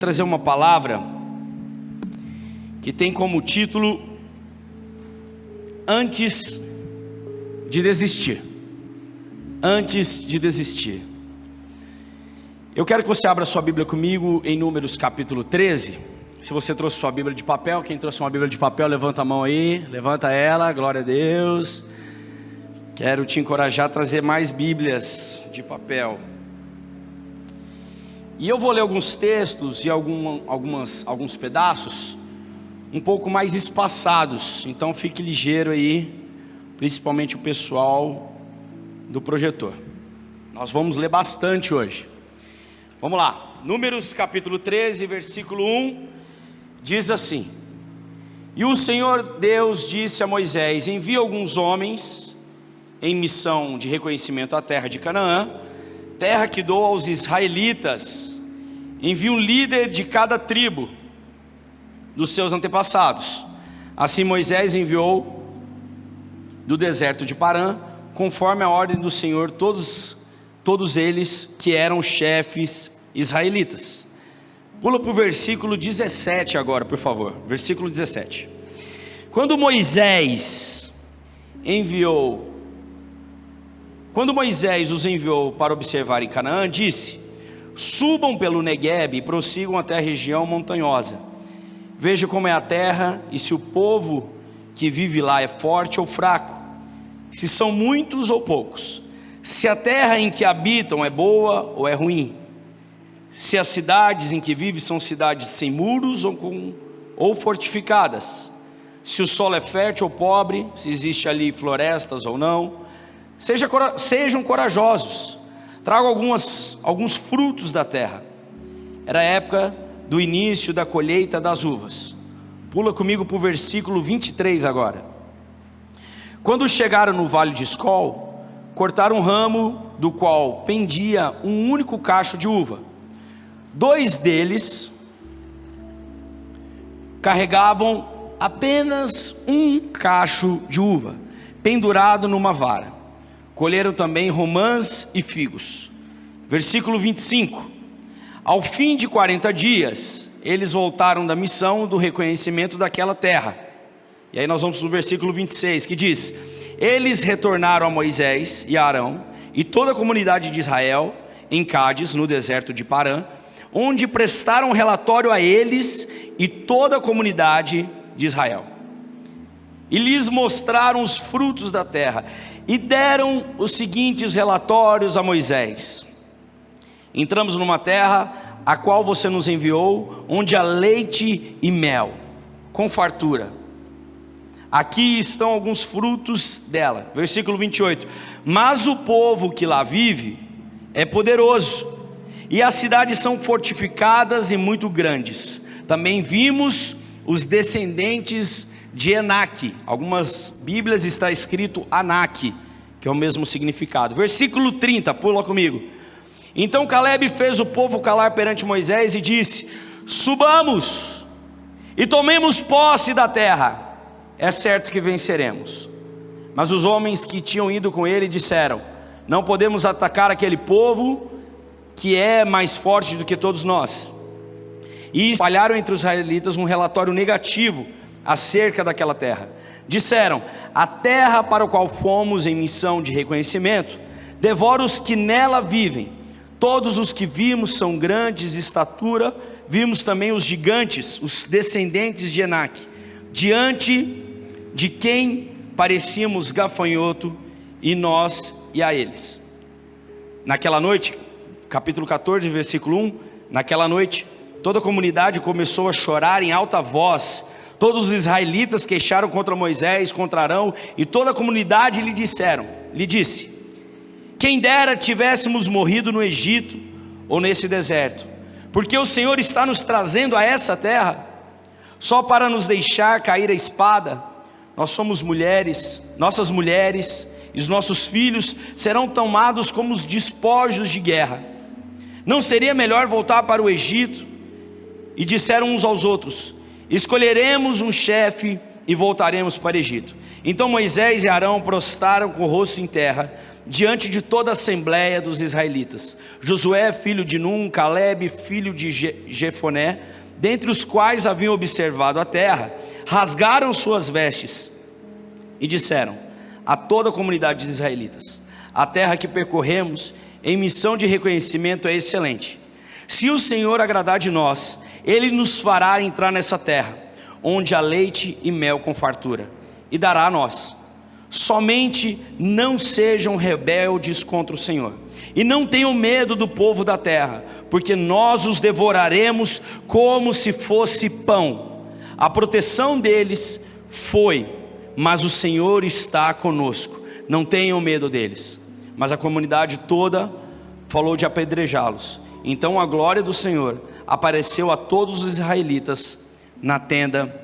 Trazer uma palavra que tem como título Antes de desistir. Antes de desistir. Eu quero que você abra sua Bíblia comigo em Números capítulo 13. Se você trouxe sua Bíblia de papel, quem trouxe uma Bíblia de papel, levanta a mão aí, levanta ela, glória a Deus. Quero te encorajar a trazer mais Bíblias de papel. E eu vou ler alguns textos e alguns pedaços um pouco mais espaçados, então fique ligeiro aí, principalmente o pessoal do projetor. Nós vamos ler bastante hoje. Vamos lá, Números capítulo 13, versículo 1, diz assim: E o Senhor Deus disse a Moisés: Envia alguns homens em missão de reconhecimento à terra de Canaã, terra que dou aos israelitas. Envia um líder de cada tribo dos seus antepassados. Assim Moisés enviou do deserto de Parã, conforme a ordem do Senhor, todos eles que eram chefes israelitas. Pula para o versículo 17 agora, por favor. Versículo 17. Quando Moisés os enviou para observar em Canaã, disse: Subam pelo Neguebe e prossigam até a região montanhosa. Veja como é a terra e se o povo que vive lá é forte ou fraco, se são muitos ou poucos, se a terra em que habitam é boa ou é ruim, se as cidades em que vivem são cidades sem muros ou fortificadas, se o solo é fértil ou pobre, se existe ali florestas ou não. Sejam corajosos, tragam alguns frutos da terra. Era a época do início da colheita das uvas. Pula comigo para o versículo 23 agora. Quando chegaram no vale de Escol, cortaram um ramo do qual pendia um único cacho de uva. 2 deles carregavam apenas um cacho de uva, pendurado numa vara. Colheram também romãs e figos. Versículo 25. Ao fim de 40 dias, eles voltaram da missão do reconhecimento daquela terra. E aí nós vamos para o versículo 26, que diz: Eles retornaram a Moisés e a Arão e toda a comunidade de Israel em Cádiz, no deserto de Parã, onde prestaram relatório a eles e toda a comunidade de Israel. E lhes mostraram os frutos da terra e deram os seguintes relatórios a Moisés: Entramos numa terra a qual você nos enviou, onde há leite e mel, com fartura. Aqui estão alguns frutos dela. Versículo 28. Mas o povo que lá vive é poderoso, e as cidades são fortificadas e muito grandes. Também vimos os descendentes de Enaque. Algumas Bíblias está escrito Anaque, que é o mesmo significado. Versículo 30, pula comigo. Então Caleb fez o povo calar perante Moisés e disse: Subamos e tomemos posse da terra. É certo que venceremos. Mas os homens que tinham ido com ele disseram: Não podemos atacar aquele povo que é mais forte do que todos nós. E espalharam entre os israelitas um relatório negativo acerca daquela terra. Disseram: A terra para a qual fomos em missão de reconhecimento devora os que nela vivem. Todos os que vimos são grandes de estatura. Vimos também os gigantes, os descendentes de Enaque, diante de quem parecíamos gafanhoto, e nós e a eles. Naquela noite, capítulo 14, versículo 1, naquela noite, toda a comunidade começou a chorar em alta voz. Todos os israelitas queixaram contra Moisés, contra Arão, e toda a comunidade lhe disse: Quem dera tivéssemos morrido no Egito ou nesse deserto, porque o Senhor está nos trazendo a essa terra, só para nos deixar cair a espada. Nós somos mulheres, nossas mulheres e os nossos filhos serão tomados como os despojos de guerra. Não seria melhor voltar para o Egito? E disseram uns aos outros: Escolheremos um chefe e voltaremos para o Egito. Então Moisés e Arão prostraram com o rosto em terra diante de toda a assembleia dos israelitas: Josué, filho de Num, Calebe, filho de Jefoné, dentre os quais haviam observado a terra, rasgaram suas vestes e disseram a toda a comunidade dos israelitas: a terra que percorremos em missão de reconhecimento é excelente. Se o Senhor agradar de nós, Ele nos fará entrar nessa terra, onde há leite e mel com fartura, e dará a nós. Somente não sejam rebeldes contra o Senhor, e não tenham medo do povo da terra, porque nós os devoraremos como se fosse pão. A proteção deles foi, mas o Senhor está conosco, não tenham medo deles. Mas a comunidade toda falou de apedrejá-los. Então a glória do Senhor apareceu a todos os israelitas na tenda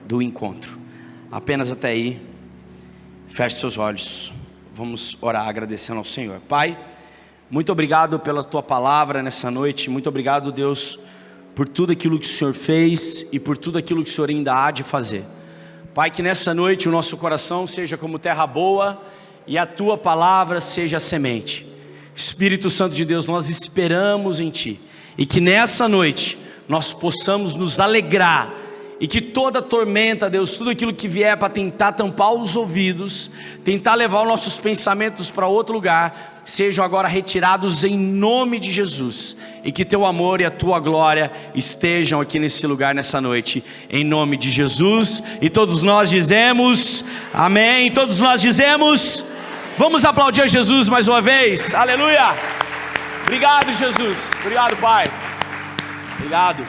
do encontro. Apenas até aí. Feche seus olhos, vamos orar agradecendo ao Senhor. Pai, muito obrigado pela Tua palavra nessa noite. Muito obrigado, Deus, por tudo aquilo que o Senhor fez e por tudo aquilo que o Senhor ainda há de fazer. Pai, que nessa noite o nosso coração seja como terra boa e a Tua palavra seja a semente. Espírito Santo de Deus, nós esperamos em Ti, e que nessa noite nós possamos nos alegrar, e que toda tormenta, Deus, tudo aquilo que vier para tentar tampar os ouvidos, tentar levar os nossos pensamentos para outro lugar, sejam agora retirados em nome de Jesus, e que Teu amor e a Tua glória estejam aqui nesse lugar nessa noite, em nome de Jesus. E todos nós dizemos amém. Todos nós dizemos, vamos aplaudir a Jesus mais uma vez, aleluia. Obrigado, Jesus, obrigado, Pai, obrigado.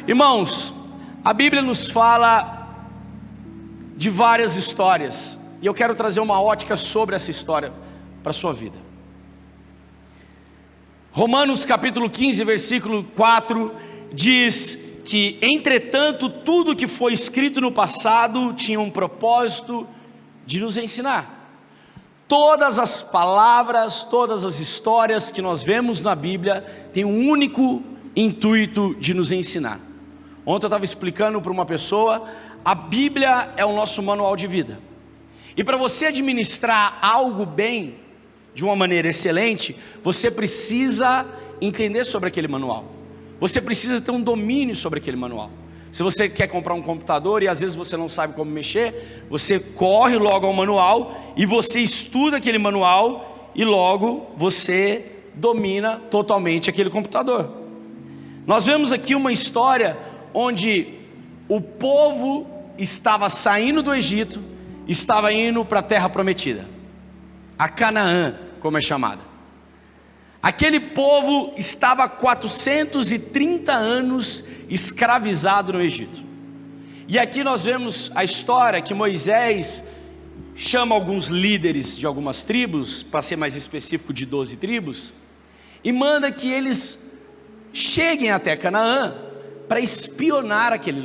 Irmãos, a Bíblia nos fala de várias histórias, e eu quero trazer uma ótica sobre essa história para a sua vida. Romanos capítulo 15, versículo 4, diz que, entretanto, tudo que foi escrito no passado tinha um propósito de nos ensinar. Todas as palavras, todas as histórias que nós vemos na Bíblia têm um único intuito de nos ensinar. Ontem eu estava explicando para uma pessoa, a Bíblia é o nosso manual de vida, e para você administrar algo bem, de uma maneira excelente, você precisa entender sobre aquele manual, você precisa ter um domínio sobre aquele manual. Se você quer comprar um computador e às vezes você não sabe como mexer, você corre logo ao manual, e você estuda aquele manual, e logo você domina totalmente aquele computador. Nós vemos aqui uma história onde o povo estava saindo do Egito, estava indo para a terra prometida, a Canaã, como é chamada. Aquele povo estava há 430 anos escravizado no Egito. E aqui nós vemos a história que Moisés chama alguns líderes de algumas tribos, para ser mais específico, de 12 tribos, e manda que eles cheguem até Canaã para espionar aquele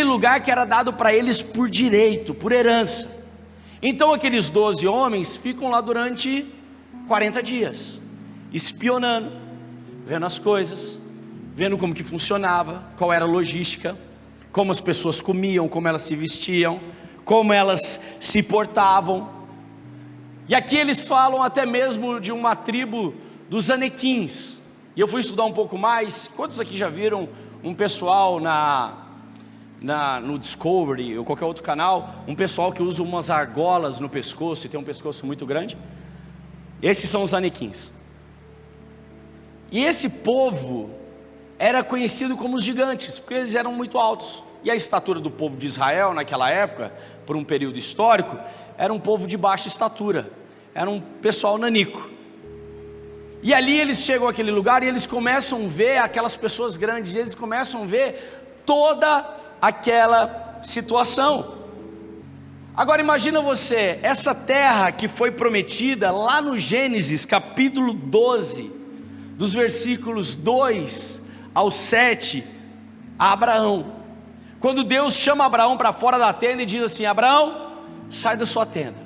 lugar que era dado para eles por direito, por herança. Então aqueles 12 homens ficam lá durante 40 dias, espionando, vendo as coisas, vendo como que funcionava, qual era a logística, como as pessoas comiam, como elas se vestiam, como elas se portavam. E aqui eles falam até mesmo de uma tribo dos Anequins. E eu fui estudar um pouco mais. Quantos aqui já viram um pessoal no Discovery ou qualquer outro canal, um pessoal que usa umas argolas no pescoço e tem um pescoço muito grande? Esses são os Anequins. E esse povo era conhecido como os gigantes, porque eles eram muito altos. E a estatura do povo de Israel naquela época, por um período histórico, era um povo de baixa estatura, era um pessoal nanico. E ali eles chegam àquele lugar e eles começam a ver aquelas pessoas grandes, e eles começam a ver toda aquela situação. Agora imagina você, essa terra que foi prometida lá no Gênesis capítulo 12, dos versículos 2 ao 7, a Abraão. Quando Deus chama Abraão para fora da tenda e diz assim: Abraão, sai da sua tenda,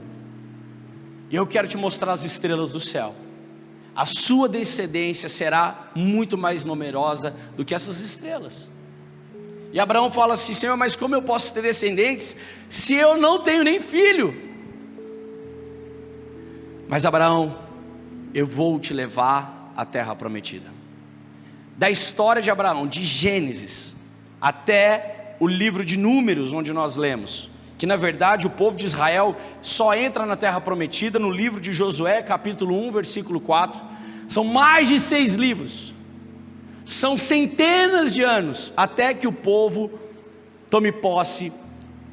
e eu quero te mostrar as estrelas do céu. A sua descendência será muito mais numerosa do que essas estrelas. E Abraão fala assim: Senhor, mas como eu posso ter descendentes se eu não tenho nem filho? Mas Abraão, eu vou te levar à terra prometida. Da história de Abraão, de Gênesis até o livro de Números, onde nós lemos que na verdade o povo de Israel só entra na terra prometida no livro de Josué, capítulo 1, versículo 4. São mais de 6 livros, são centenas de anos até que o povo tome posse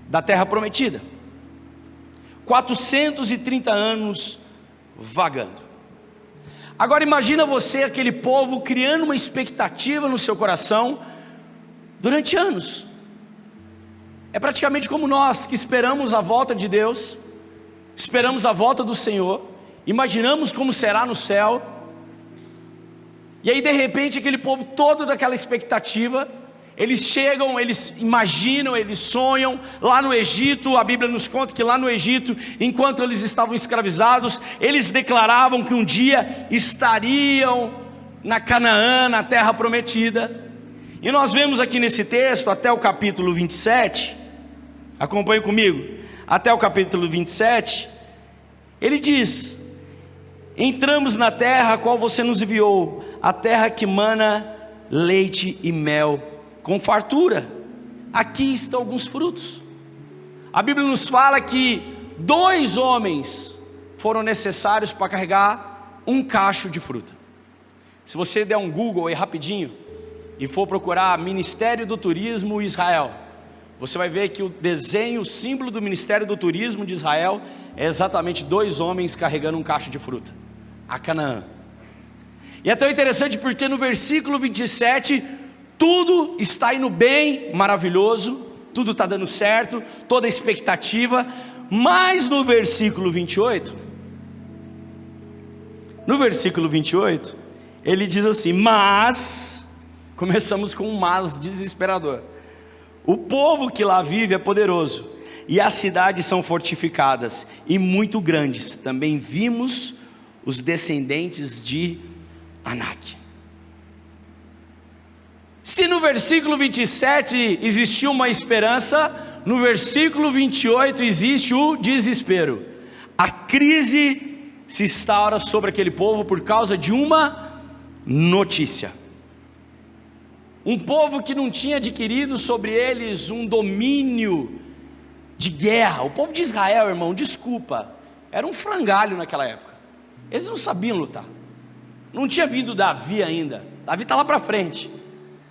da terra prometida. 430 anos vagando. Agora imagina você, aquele povo, criando uma expectativa no seu coração durante anos. É praticamente como nós, que esperamos a volta de Deus, esperamos a volta do Senhor, imaginamos como será no céu, e aí de repente aquele povo todo daquela expectativa, eles chegam, eles imaginam, eles sonham, lá no Egito, a Bíblia nos conta que lá no Egito, enquanto eles estavam escravizados, eles declaravam que um dia estariam na Canaã, na terra prometida, e nós vemos aqui nesse texto, até o capítulo 27, acompanhe comigo, até o capítulo 27, ele diz: entramos na terra a qual você nos enviou, a terra que mana leite e mel, com fartura, aqui estão alguns frutos. A Bíblia nos fala que 2 homens foram necessários para carregar um cacho de fruta. Se você der um Google aí rapidinho, e for procurar Ministério do Turismo Israel, você vai ver que o desenho, o símbolo do Ministério do Turismo de Israel, é exatamente 2 homens carregando um cacho de fruta, a Canaã. E é tão interessante porque no versículo 27, tudo está indo bem, maravilhoso, tudo está dando certo, toda a expectativa, mas no versículo 28, ele diz assim: mas, começamos com um mas desesperador, o povo que lá vive é poderoso, e as cidades são fortificadas, e muito grandes, também vimos os descendentes de Anak. Se no versículo 27 existiu uma esperança, no versículo 28 existe o desespero. A crise se instaura sobre aquele povo por causa de uma notícia. Um povo que não tinha adquirido sobre eles um domínio de guerra. O povo de Israel, irmão, desculpa, era um frangalho naquela época. Eles não sabiam lutar. Não tinha vindo Davi ainda. Davi está lá para frente.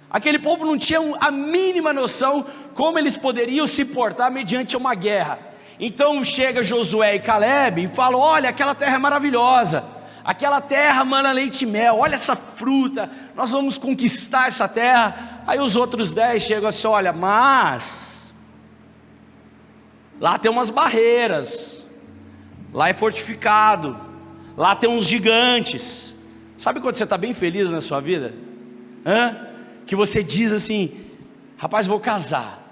Aquele povo não tinha a mínima noção como eles poderiam se portar mediante uma guerra. Então chega Josué e Caleb e falam: olha, aquela terra é maravilhosa, aquela terra mana leite e mel, olha essa fruta, nós vamos conquistar essa terra. Aí os outros 10 chegam assim: olha, mas lá tem umas barreiras, lá é fortificado, lá tem uns gigantes. Sabe quando você está bem feliz na sua vida? Que você diz assim: rapaz, vou casar.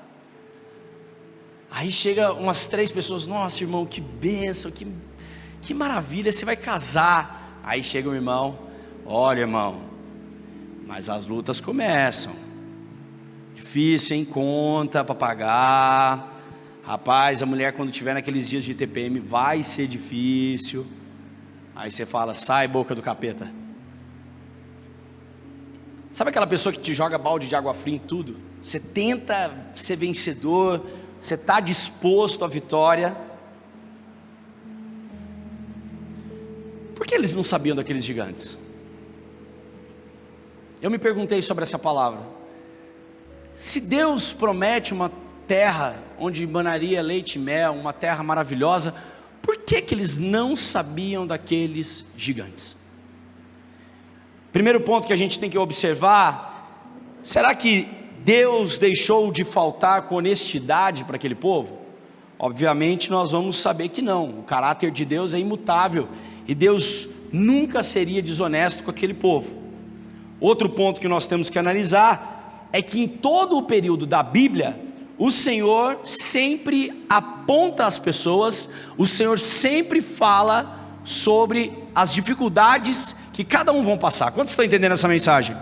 Aí chega umas 3 pessoas: nossa, irmão, que bênção, que maravilha, você vai casar. Aí chega um irmão: olha, irmão, mas as lutas começam, difícil, hein, conta para pagar. Rapaz, a mulher quando tiver naqueles dias de TPM vai ser difícil. Aí você fala: sai, boca do capeta. Sabe aquela pessoa que te joga balde de água fria em tudo? Você tenta ser vencedor, você está disposto à vitória. Por que eles não sabiam daqueles gigantes? Eu me perguntei sobre essa palavra. Se Deus promete uma terra onde manaria leite e mel, uma terra maravilhosa, por que eles não sabiam daqueles gigantes? Primeiro ponto que a gente tem que observar: será que Deus deixou de faltar com honestidade para aquele povo? Obviamente nós vamos saber que não. O caráter de Deus é imutável, e Deus nunca seria desonesto com aquele povo. Outro ponto que nós temos que analisar é que em todo o período da Bíblia, o Senhor sempre aponta as pessoas, o Senhor sempre fala sobre as dificuldades que cada um vão passar. Quantos estão entendendo essa mensagem?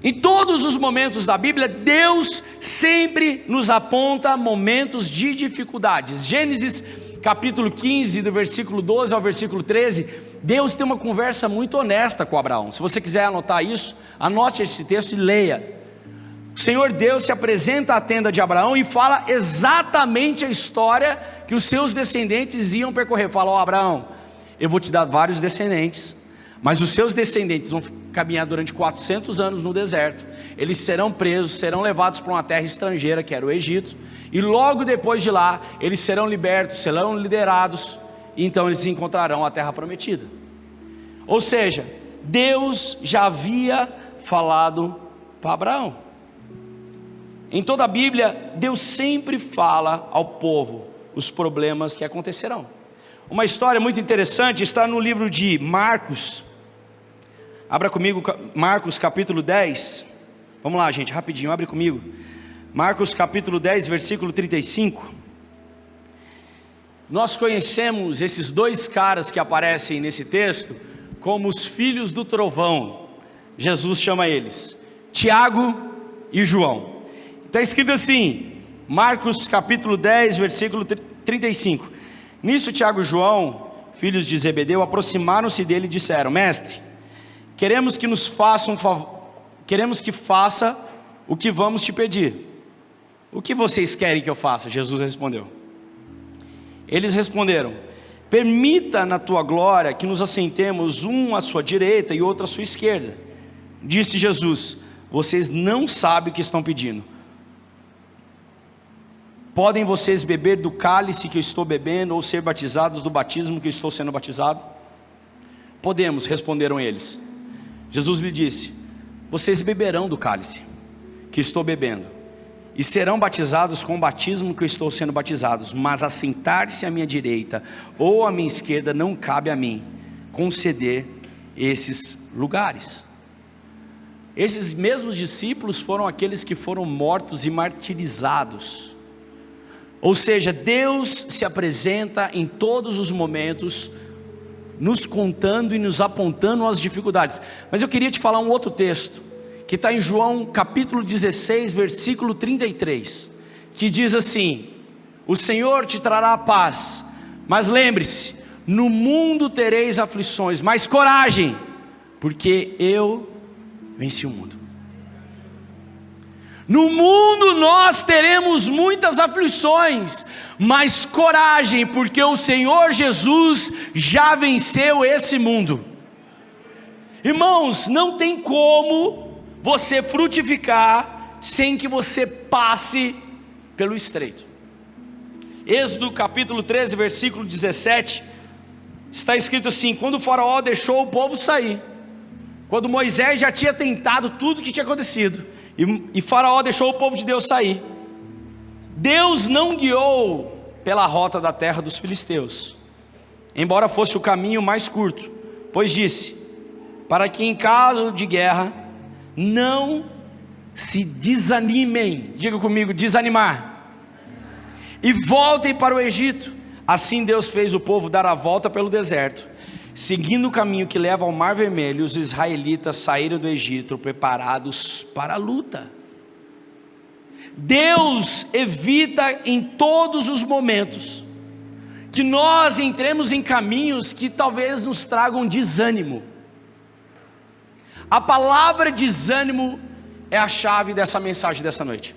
Em todos os momentos da Bíblia, Deus sempre nos aponta momentos de dificuldades. Gênesis capítulo 15, do versículo 12 ao versículo 13, Deus tem uma conversa muito honesta com Abraão. Se você quiser anotar isso, anote esse texto e leia. O Senhor Deus se apresenta à tenda de Abraão e fala exatamente a história que os seus descendentes iam percorrer. Fala: ó Abraão, eu vou te dar vários descendentes, mas os seus descendentes vão caminhar durante 400 anos no deserto. Eles serão presos, serão levados para uma terra estrangeira, que era o Egito, e logo depois de lá, eles serão libertos, serão liderados, e então eles encontrarão a terra prometida. Ou seja, Deus já havia falado para Abraão. Em toda a Bíblia, Deus sempre fala ao povo os problemas que acontecerão. Uma história muito interessante está no livro de Marcos. Abra comigo Marcos capítulo 10. Vamos lá, gente, rapidinho, abre comigo. Marcos capítulo 10, versículo 35. Nós conhecemos esses dois caras que aparecem nesse texto como os filhos do trovão. Jesus chama eles Tiago e João. Está escrito assim, Marcos capítulo 10, versículo 35. Nisso Tiago e João, filhos de Zebedeu, aproximaram-se dele e disseram: Mestre, queremos que nos faça um favor, queremos que faça o que vamos te pedir. O que vocês querem que eu faça? Jesus respondeu. Eles responderam: permita na tua glória que nos assentemos um à sua direita e outro à sua esquerda. Disse Jesus: vocês não sabem o que estão pedindo. Podem vocês beber do cálice que eu estou bebendo, ou ser batizados do batismo que eu estou sendo batizado? Podemos, responderam eles. Jesus lhe disse: vocês beberão do cálice que estou bebendo, e serão batizados com o batismo que eu estou sendo batizados, mas assentar-se à minha direita ou à minha esquerda não cabe a mim conceder esses lugares. Esses mesmos discípulos foram aqueles que foram mortos e martirizados. Ou seja, Deus se apresenta em todos os momentos, nos contando e nos apontando as dificuldades. Mas eu queria te falar um outro texto, que está em João capítulo 16, versículo 33, que diz assim: o Senhor te trará a paz, mas lembre-se, no mundo tereis aflições, mas coragem, porque eu venci o mundo. No mundo nós teremos muitas aflições, mas coragem, porque o Senhor Jesus já venceu esse mundo. Irmãos, não tem como você frutificar sem que você passe pelo estreito. Êxodo capítulo 13, versículo 17, está escrito assim: quando o faraó deixou o povo sair, quando Moisés já tinha tentado tudo o que tinha acontecido, e Faraó deixou o povo de Deus sair, Deus não guiou pela rota da terra dos filisteus, embora fosse o caminho mais curto, pois disse: para que em caso de guerra não se desanimem, diga comigo, desanimar, e voltem para o Egito. Assim Deus fez o povo dar a volta pelo deserto, seguindo o caminho que leva ao Mar Vermelho. Os israelitas saíram do Egito preparados para a luta. Deus evita em todos os momentos que nós entremos em caminhos que talvez nos tragam desânimo. A palavra desânimo é a chave dessa mensagem dessa noite.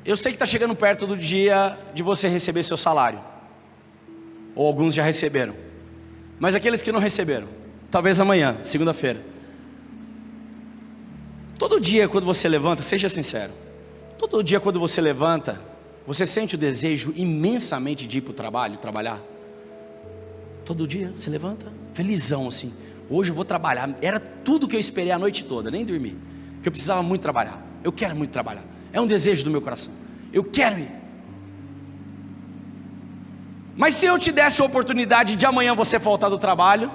Eu sei que está chegando perto do dia de você receber seu salário, ou alguns já receberam, mas aqueles que não receberam, talvez amanhã, segunda-feira. Todo dia quando você levanta, seja sincero, todo dia quando você levanta, você sente o desejo imensamente de ir para o trabalho, trabalhar? Todo dia você levanta, felizão assim: hoje eu vou trabalhar. Era tudo que eu esperei a noite toda, nem dormi, porque eu precisava muito trabalhar. Eu quero muito trabalhar, é um desejo do meu coração, eu quero ir. Mas se eu te desse a oportunidade de amanhã você faltar do trabalho,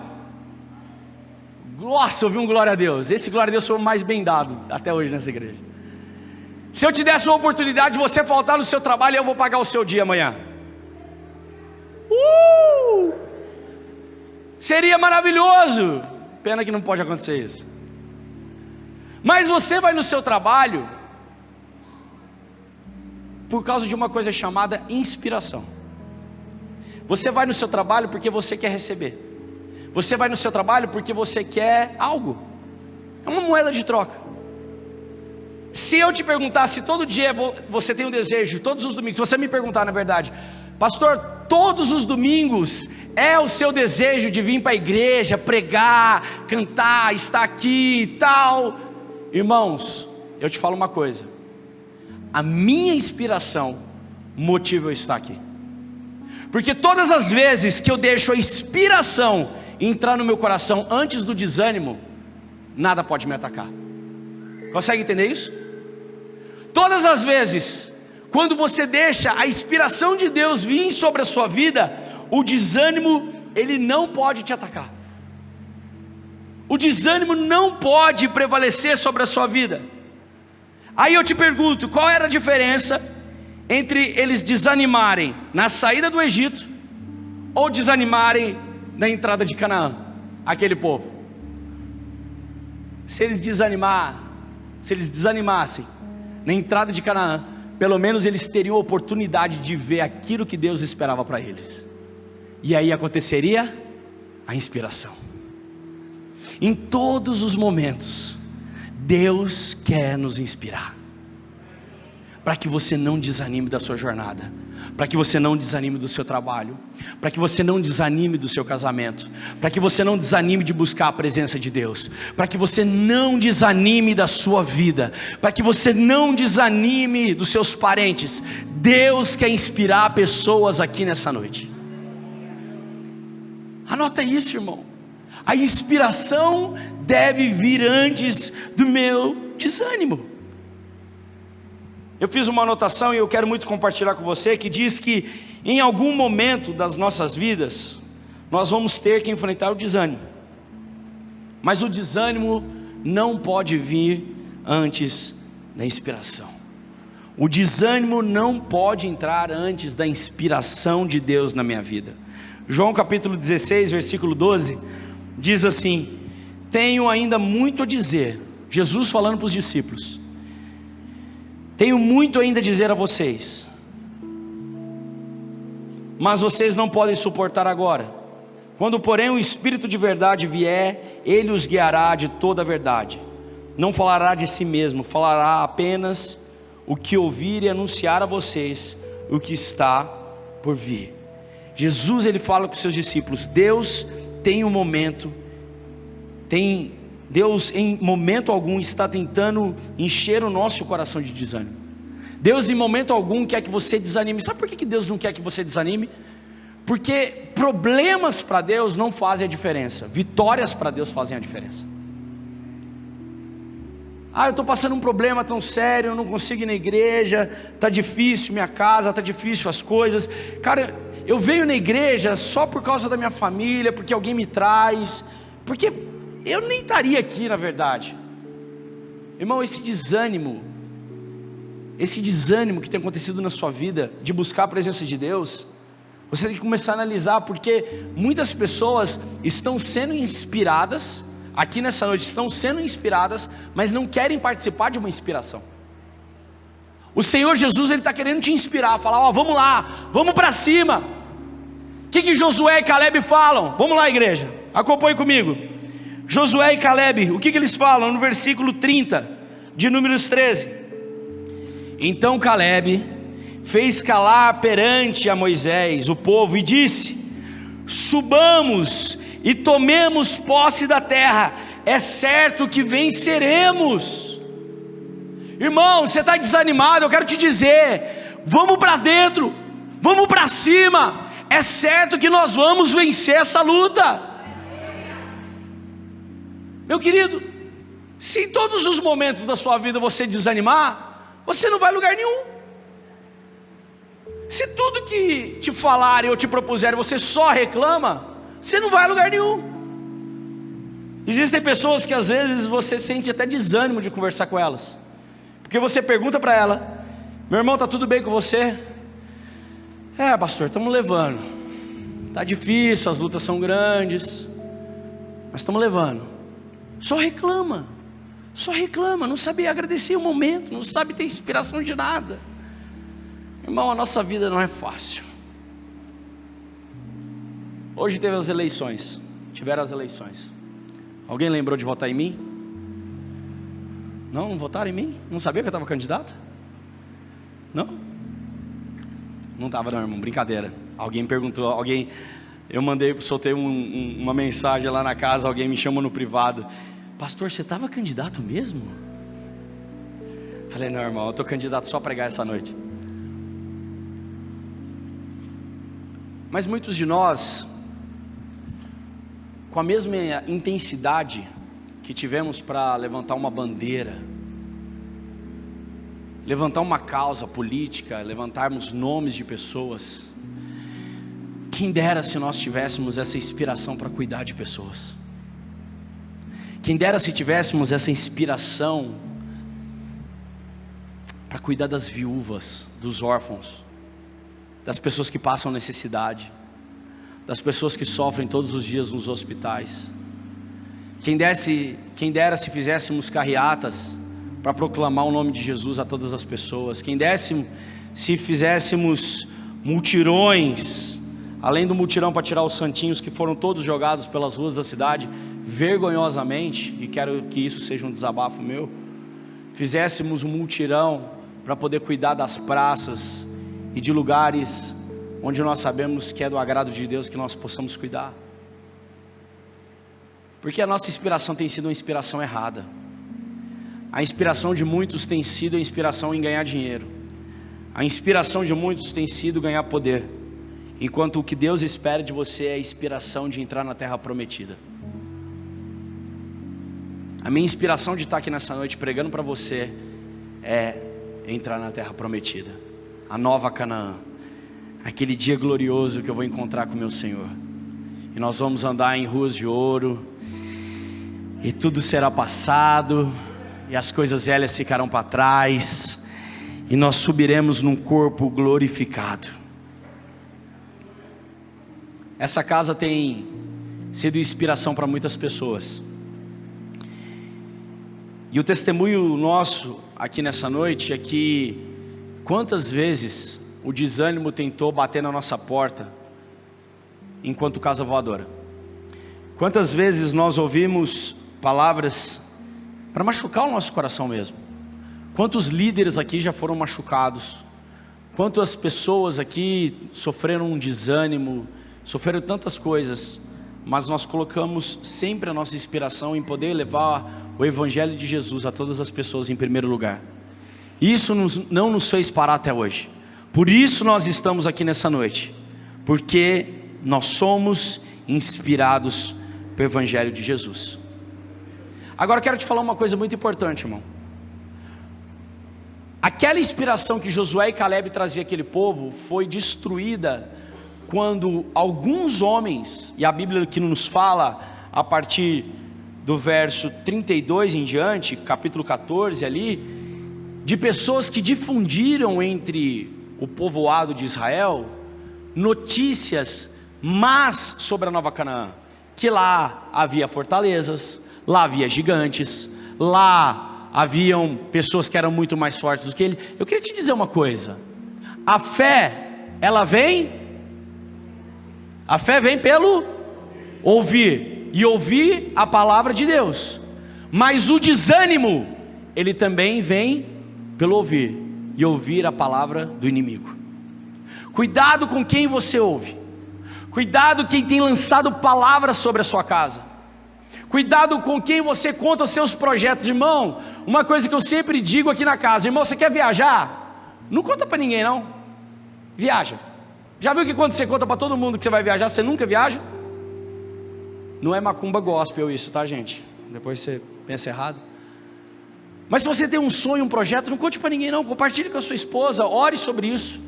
nossa, eu vi um glória a Deus. Esse glória a Deus foi o mais bem dado até hoje nessa igreja. Se eu te desse a oportunidade de você faltar no seu trabalho, eu vou pagar o seu dia amanhã. Seria maravilhoso. Pena que não pode acontecer isso. Mas você vai no seu trabalho por causa de uma coisa chamada inspiração. Você vai no seu trabalho porque você quer receber. Você vai no seu trabalho porque você quer algo. É uma moeda de troca. Se eu te perguntasse todo dia, você tem um desejo, todos os domingos, se você me perguntar na verdade, pastor, todos os domingos é o seu desejo de vir para a igreja, pregar, cantar, estar aqui e tal. Irmãos, eu te falo uma coisa, a minha inspiração motiva eu estar aqui. Porque todas as vezes que eu deixo a inspiração entrar no meu coração antes do desânimo, nada pode me atacar. Consegue entender isso? Todas as vezes, quando você deixa a inspiração de Deus vir sobre a sua vida, o desânimo, ele não pode te atacar. O desânimo não pode prevalecer sobre a sua vida. Aí eu te pergunto, qual era a diferença entre eles desanimarem na saída do Egito ou desanimarem na entrada de Canaã, aquele povo? Se eles desanimassem na entrada de Canaã, pelo menos eles teriam a oportunidade de ver aquilo que Deus esperava para eles, e aí aconteceria a inspiração. Em todos os momentos, Deus quer nos inspirar, para que você não desanime da sua jornada, para que você não desanime do seu trabalho, para que você não desanime do seu casamento, para que você não desanime de buscar a presença de Deus, para que você não desanime da sua vida, para que você não desanime dos seus parentes. Deus quer inspirar pessoas aqui nessa noite. Anota isso, irmão. A inspiração deve vir antes do meu desânimo. Eu fiz uma anotação e eu quero muito compartilhar com você, que diz que em algum momento das nossas vidas, nós vamos ter que enfrentar o desânimo. Mas o desânimo não pode vir antes da inspiração. O desânimo não pode entrar antes da inspiração de Deus na minha vida. João capítulo 16, versículo 12, diz assim: tenho ainda muito a dizer, Jesus falando para os discípulos, tenho muito ainda a dizer a vocês, mas vocês não podem suportar agora. Quando porém o Espírito de verdade vier, Ele os guiará de toda a verdade. Não falará de si mesmo, falará apenas o que ouvir e anunciar a vocês o que está por vir. Jesus, ele fala com os seus discípulos, Deus tem um momento, Deus em momento algum está tentando encher o nosso coração de desânimo. Deus em momento algum quer que você desanime. Sabe por que Deus não quer que você desanime? Porque problemas para Deus não fazem a diferença, vitórias para Deus fazem a diferença. Eu estou passando um problema tão sério, eu não consigo ir na igreja, está difícil minha casa, está difícil as coisas. Cara, eu venho na igreja só por causa da minha família, porque alguém me traz, porque eu nem estaria aqui na verdade. Irmão, esse desânimo que tem acontecido na sua vida, de buscar a presença de Deus, você tem que começar a analisar, porque muitas pessoas estão sendo inspiradas, aqui nessa noite estão sendo inspiradas, mas não querem participar de uma inspiração. O Senhor Jesus, Ele está querendo te inspirar, falar, vamos lá, vamos para cima. O que Josué e Caleb falam? Vamos lá, igreja, acompanhe comigo. Josué e Caleb, o que eles falam? No versículo 30 de Números 13. Então Caleb fez calar perante a Moisés o povo e disse: subamos e tomemos posse da terra, é certo que venceremos. Irmão, você está desanimado, eu quero te dizer, vamos para dentro, vamos para cima, é certo que nós vamos vencer essa luta. Meu querido, se em todos os momentos da sua vida você desanimar, você não vai a lugar nenhum. Se tudo que te falarem ou te propuserem você só reclama, você não vai a lugar nenhum. Existem pessoas que às vezes você sente até desânimo de conversar com elas, porque você pergunta para ela: meu irmão, está tudo bem com você? Pastor, estamos levando, está difícil, as lutas são grandes, mas estamos levando. Só reclama, não sabe agradecer o momento, não sabe ter inspiração de nada. Irmão, a nossa vida não é fácil. Hoje teve as eleições. Tiveram as eleições. Alguém lembrou de votar em mim? Não votaram em mim? Não sabia que eu estava candidato? Não? Não estava não, irmão, brincadeira. Alguém perguntou, eu soltei uma mensagem lá na casa, alguém me chamou no privado: pastor, você estava candidato mesmo? Falei: não, irmão, eu estou candidato só a pregar essa noite. Mas muitos de nós, com a mesma intensidade que tivemos para levantar uma bandeira, levantar uma causa política, levantarmos nomes de pessoas, quem dera se nós tivéssemos essa inspiração para cuidar de pessoas. Quem dera se tivéssemos essa inspiração para cuidar das viúvas, dos órfãos, das pessoas que passam necessidade, das pessoas que sofrem todos os dias nos hospitais. Quem dera se fizéssemos carreatas para proclamar o nome de Jesus a todas as pessoas. Quem desse se fizéssemos mutirões, além do mutirão para tirar os santinhos que foram todos jogados pelas ruas da cidade, vergonhosamente, e quero que isso seja um desabafo meu, fizéssemos um mutirão para poder cuidar das praças e de lugares onde nós sabemos que é do agrado de Deus que nós possamos cuidar. Porque a nossa inspiração tem sido uma inspiração errada. A inspiração de muitos tem sido a inspiração em ganhar dinheiro. A inspiração de muitos tem sido ganhar poder, enquanto o que Deus espera de você é a inspiração de entrar na terra prometida. A minha inspiração de estar aqui nessa noite pregando para você é entrar na terra prometida, a nova Canaã, aquele dia glorioso que eu vou encontrar com o meu Senhor, e nós vamos andar em ruas de ouro, e tudo será passado, e as coisas velhas ficarão para trás, e nós subiremos num corpo glorificado. Essa casa tem sido inspiração para muitas pessoas, e o testemunho nosso aqui nessa noite é que quantas vezes o desânimo tentou bater na nossa porta enquanto casa voadora. Quantas vezes nós ouvimos palavras para machucar o nosso coração mesmo. Quantos líderes aqui já foram machucados. Quantas pessoas aqui sofreram um desânimo, sofreram tantas coisas, mas nós colocamos sempre a nossa inspiração em poder levar o Evangelho de Jesus a todas as pessoas em primeiro lugar. Isso não nos fez parar até hoje. Por isso nós estamos aqui nessa noite, porque nós somos inspirados pelo Evangelho de Jesus. Agora eu quero te falar uma coisa muito importante, irmão. Aquela inspiração que Josué e Caleb traziam àquele povo foi destruída quando alguns homens, e a Bíblia aqui nos fala a partir do verso 32 em diante, capítulo 14 ali, de pessoas que difundiram entre o povoado de Israel notícias más sobre a Nova Canaã, que lá havia fortalezas, lá havia gigantes, lá haviam pessoas que eram muito mais fortes do que ele. Eu queria te dizer uma coisa: a fé, ela vem pelo ouvir, e ouvir a palavra de Deus. Mas o desânimo, ele também vem pelo ouvir, e ouvir a palavra do inimigo. Cuidado com quem você ouve. Cuidado quem tem lançado palavras sobre a sua casa. Cuidado com quem você conta os seus projetos. Irmão, uma coisa que eu sempre digo aqui na casa: irmão, você quer viajar? Não conta para ninguém não. Viaja. Já viu que quando você conta para todo mundo que você vai viajar, você nunca viaja? Não é macumba gospel isso, tá, gente? Depois você pensa errado. Mas se você tem um sonho, um projeto, não conte para ninguém não. Compartilhe com a sua esposa, ore sobre isso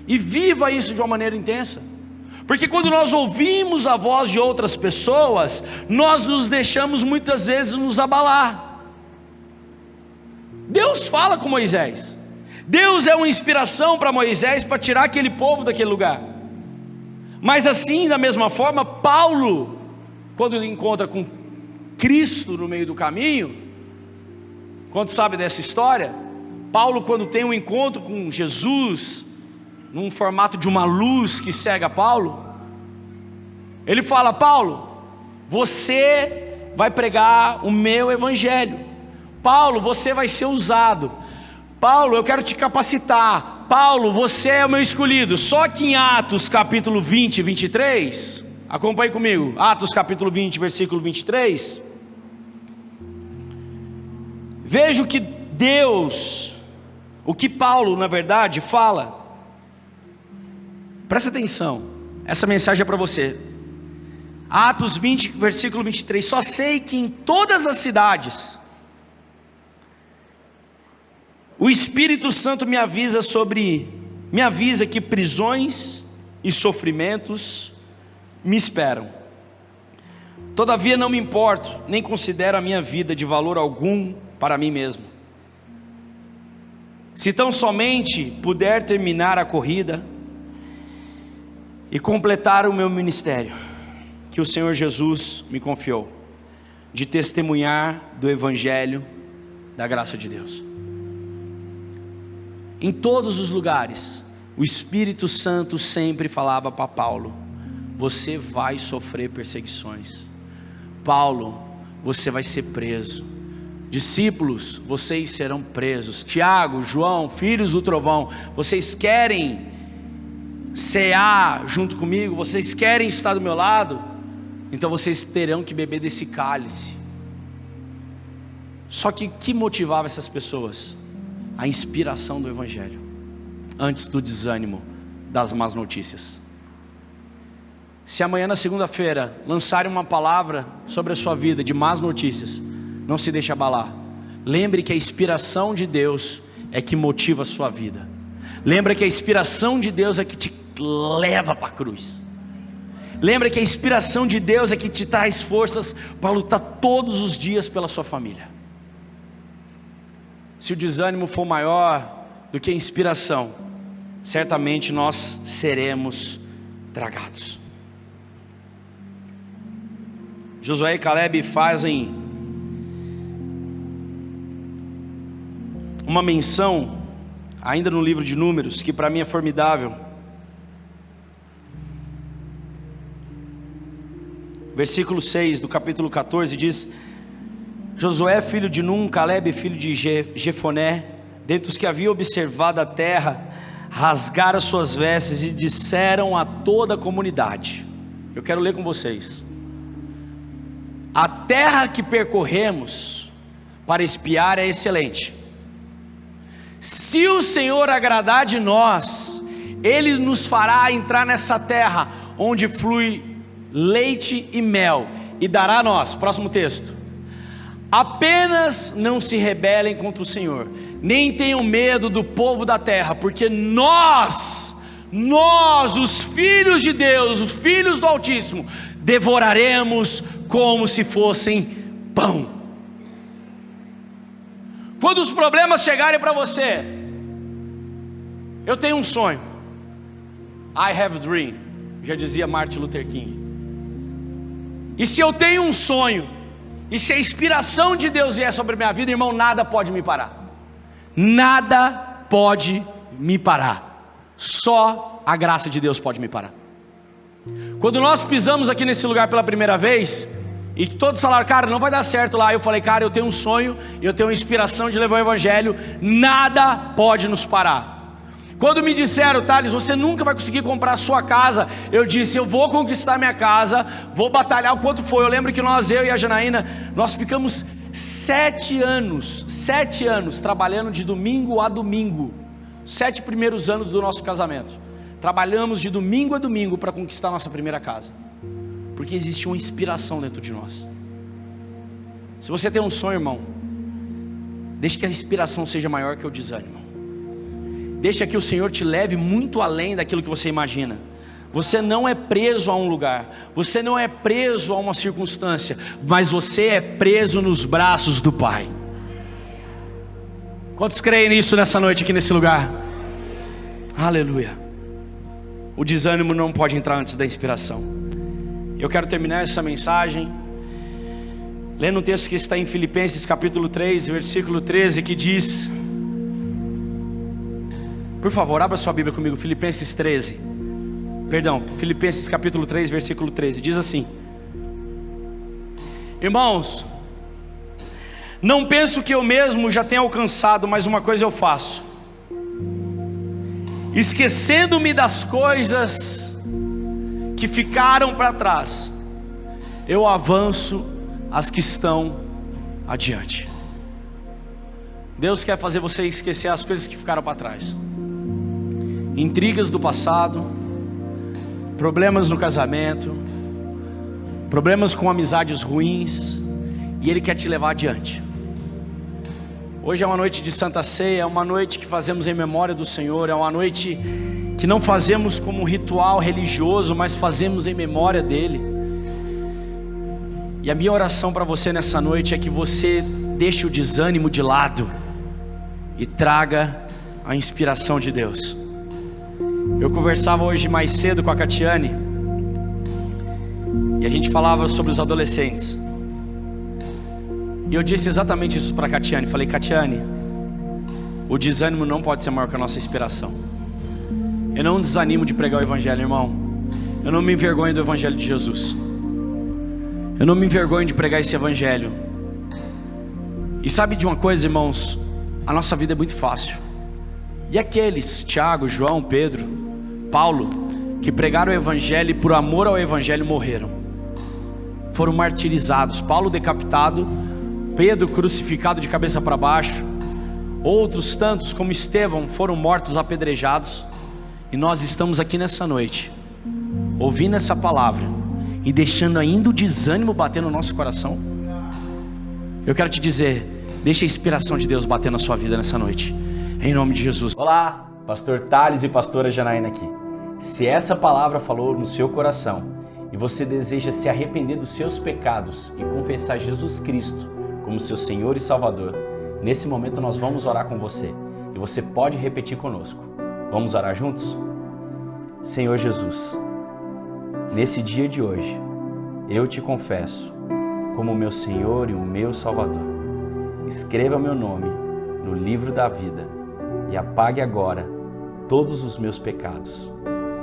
e viva isso de uma maneira intensa. Porque quando nós ouvimos a voz de outras pessoas, nós nos deixamos muitas vezes nos abalar. Deus fala com Moisés. Deus é uma inspiração para Moisés para tirar aquele povo daquele lugar. Mas assim, da mesma forma, Paulo, quando ele encontra com Cristo no meio do caminho, quando sabe dessa história, Paulo, quando tem um encontro com Jesus, num formato de uma luz que cega Paulo. Ele fala: Paulo, você vai pregar o meu evangelho. Paulo, você vai ser usado. Paulo, eu quero te capacitar. Paulo, você é o meu escolhido. Só que em Atos capítulo 20 e 23, acompanhe comigo, Atos capítulo 20, versículo 23. Veja o que Deus, o que Paulo na verdade fala. Presta atenção, essa mensagem é para você. Atos 20, versículo 23. Só sei que em todas as cidades o Espírito Santo me avisa que prisões e sofrimentos me esperam. Todavia não me importo, nem considero a minha vida de valor algum para mim mesmo, se tão somente puder terminar a corrida e completar o meu ministério, que o Senhor Jesus me confiou, de testemunhar do Evangelho da graça de Deus. Em todos os lugares, o Espírito Santo sempre falava para Paulo: você vai sofrer perseguições. Paulo, você vai ser preso. Discípulos, vocês serão presos. Tiago, João, filhos do trovão, vocês querem cear junto comigo? Vocês querem estar do meu lado? Então vocês terão que beber desse cálice. Só que o que motivava essas pessoas? A inspiração do Evangelho, antes do desânimo das más notícias. Se amanhã na segunda-feira lançarem uma palavra sobre a sua vida de más notícias, não se deixe abalar. Lembre que a inspiração de Deus é que motiva a sua vida. Lembre que a inspiração de Deus é que te leva para a cruz. Lembre que a inspiração de Deus é que te traz forças para lutar todos os dias pela sua família. Se o desânimo for maior do que a inspiração, certamente nós seremos tragados. Josué e Caleb fazem uma menção, ainda no livro de Números, que para mim é formidável. Versículo 6 do capítulo 14 diz: Josué filho de Num, Caleb filho de Jefoné, dentre os que haviam observado a terra, rasgaram suas vestes e disseram a toda a comunidade. Eu quero ler com vocês: a terra que percorremos para espiar é excelente. Se o Senhor agradar de nós, Ele nos fará entrar nessa terra onde flui leite e mel, e dará a nós. Próximo texto: apenas não se rebelem contra o Senhor, nem tenham medo do povo da terra, porque nós, os filhos de Deus, os filhos do Altíssimo, devoraremos como se fossem pão. Quando os problemas chegarem para você, eu tenho um sonho. I have a dream, já dizia Martin Luther King. E se eu tenho um sonho, e se a inspiração de Deus vier sobre a minha vida, irmão, nada pode me parar. Nada pode me parar. Só a graça de Deus pode me parar. Quando nós pisamos aqui nesse lugar pela primeira vez, e que todos falaram: cara, não vai dar certo lá. Eu falei: cara, eu tenho um sonho, eu tenho uma inspiração de levar o Evangelho. Nada pode nos parar. Quando me disseram: Thales, você nunca vai conseguir comprar a sua casa, eu disse: eu vou conquistar minha casa, vou batalhar o quanto for. Eu lembro que eu e a Janaína, nós ficamos 7 anos trabalhando de domingo a domingo. 7 primeiros anos do nosso casamento, trabalhamos de domingo a domingo para conquistar a nossa primeira casa, porque existe uma inspiração dentro de nós. Se você tem um sonho, irmão, deixe que a inspiração seja maior que o desânimo. Deixa que o Senhor te leve muito além daquilo que você imagina. Você não é preso a um lugar, você não é preso a uma circunstância, mas você é preso nos braços do Pai. Quantos creem nisso nessa noite aqui nesse lugar? Aleluia. O desânimo não pode entrar antes da inspiração. Eu quero terminar essa mensagem lendo um texto que está em Filipenses capítulo 3, versículo 13, que diz: Por favor, abra sua Bíblia comigo, Filipenses capítulo 3, versículo 13, diz assim: irmãos, não penso que eu mesmo já tenha alcançado, mas uma coisa eu faço, esquecendo-me das coisas que ficaram para trás, eu avanço as que estão adiante. Deus quer fazer você esquecer as coisas que ficaram para trás, intrigas do passado, problemas no casamento, problemas com amizades ruins, e Ele quer te levar adiante. Hoje é uma noite de Santa Ceia, é uma noite que fazemos em memória do Senhor, é uma noite que não fazemos como um ritual religioso, mas fazemos em memória dEle. E a minha oração para você nessa noite é que você deixe o desânimo de lado e traga a inspiração de Deus. Eu conversava hoje mais cedo com a Catiane, e a gente falava sobre os adolescentes. E eu disse exatamente isso para a Catiane. Falei: Catiane, o desânimo não pode ser maior que a nossa inspiração. Eu não desanimo de pregar o Evangelho, irmão. Eu não me envergonho do Evangelho de Jesus. Eu não me envergonho de pregar esse Evangelho. E sabe de uma coisa, irmãos? A nossa vida é muito fácil. E aqueles, Tiago, João, Pedro, Paulo, que pregaram o Evangelho e por amor ao Evangelho morreram, foram martirizados. Paulo decapitado, Pedro crucificado de cabeça para baixo, outros tantos como Estevão foram mortos apedrejados. E nós estamos aqui nessa noite ouvindo essa palavra e deixando ainda o desânimo bater no nosso coração. Eu quero te dizer, deixa a inspiração de Deus bater na sua vida nessa noite, em nome de Jesus. Olá, pastor Thales e pastora Janaína aqui. Se essa palavra falou no seu coração e você deseja se arrepender dos seus pecados e confessar Jesus Cristo como seu Senhor e Salvador, nesse momento nós vamos orar com você, e você pode repetir conosco. Vamos orar juntos? Senhor Jesus, nesse dia de hoje, eu te confesso como meu Senhor e o meu Salvador. Escreva meu nome no livro da vida e apague agora todos os meus pecados.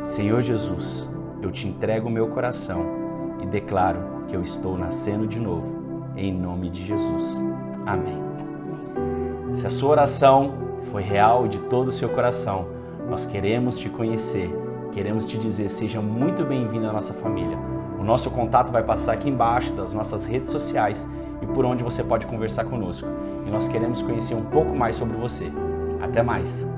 Senhor Jesus, eu te entrego o meu coração e declaro que eu estou nascendo de novo, em nome de Jesus. Amém. Se a sua oração foi real de todo o seu coração, nós queremos te conhecer, queremos te dizer, seja muito bem-vindo à nossa família. O nosso contato vai passar aqui embaixo das nossas redes sociais e por onde você pode conversar conosco. E nós queremos conhecer um pouco mais sobre você. Até mais!